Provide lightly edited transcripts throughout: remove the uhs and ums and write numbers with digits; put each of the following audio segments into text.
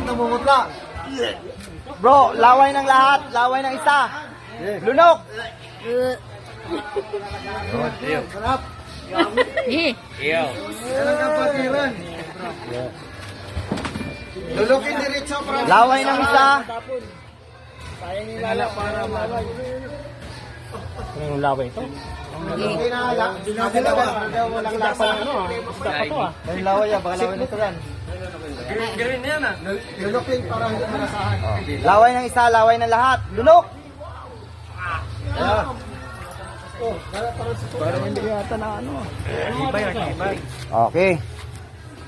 Namumutla. Bro, laway ng lahat. Laway ng isa. Lunok. Sarap. Iyo. Lulukin diretso. Laway ng isa. Yung laway ito. Walang lasa. May laway yan. Baka laway nito yan. Green yan ah. Lulukin para hindi malasahan. Laway ng isa. Laway ng lahat. Lunok. Parang hindi yata na ano. Ibay. Okay.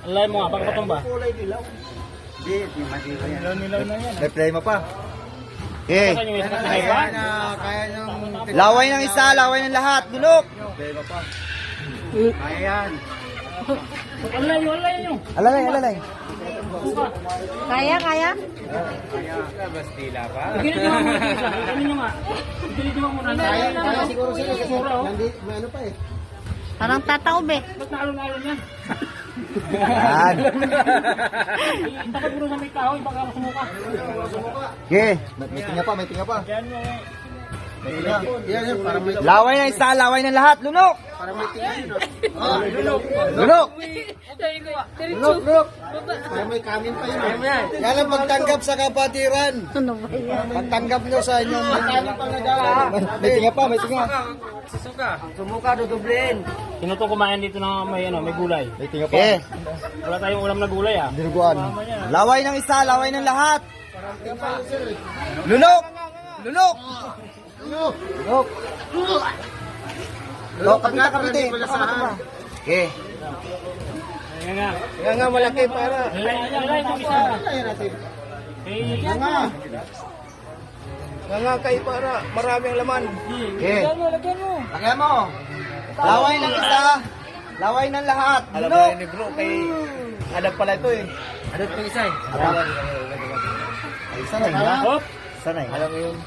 Alay mo nga, baka patong ba? Hindi matibay yan. Nilaw na yan. May play mo pa. Okay. Saan yung isa na iba? Kaya nung... Laway ng isa, laway ng lahat. Lunok. Play mo pa. Kaya yan. Alay nyo. Alalay. Kaya? Bastila pa. Ganito nyo nga. Ganito mo muna. Kaya siguro sila kasi may ano pa eh. Parang tataob eh. Ba't naalon-alon yan? Yan. Dapat mo na may kahoy, baka masumuka. Okay. May tinga pa. Yan mo. Yan, parang may... Laway ng isa, laway ng lahat. Lunok. Parang may tinga yun. Lunok. Parang may kanin pa yun. Yan ang pagtanggap sa kapatiran. Ano ba yan? Pagtanggap nyo sa inyong... May tinga pa. Susuka. Sumuka, dudublein. Sino to kumain dito na may gulay? May tinga pa. Okay. Wala tayong ulam na gulay ah. Dinuguan. Laway ng isa, laway ng lahat. Lunok. Kapita. Okay. Yan nga. Malaki para. Alay mo isa. Nga kay para marami ang laman. Okay. Lagyan mo. Lagyan mo. Laway ng isa, laway ng lahat. Alam mo ni bro, kay adat pala ito eh. Adat ko isa eh. Isa na yun. Hop. Isa na yun. Alam mo yun.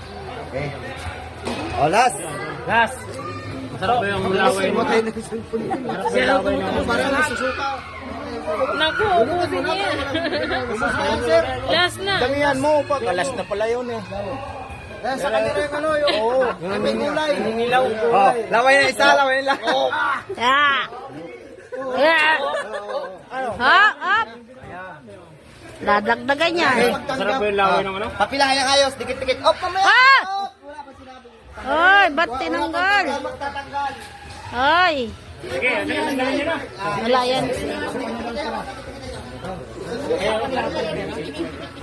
Okay. O, last. Last. Masarap ba yung laway mo? Parang nasusuka. Naku, ubusin niya. Last na. Damihan mo pa. Last na pala yun eh. Sa kanila yung ano yung... Oo. May gulay. Nilaw. Oh, laway na isa, laway na lahat. Hop. Dadagdagan niya. Masarap ba yung laway ng ano? Papilahan ng ayos, dikit-dikit. Op, mamaya! Ah! Op! Ay, ba't tinanggal? Magtatanggal. Ay, Sige, tanggalin nyo na. wala yan.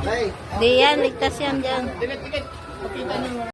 Ay. Di yan, ligtas yan dyan.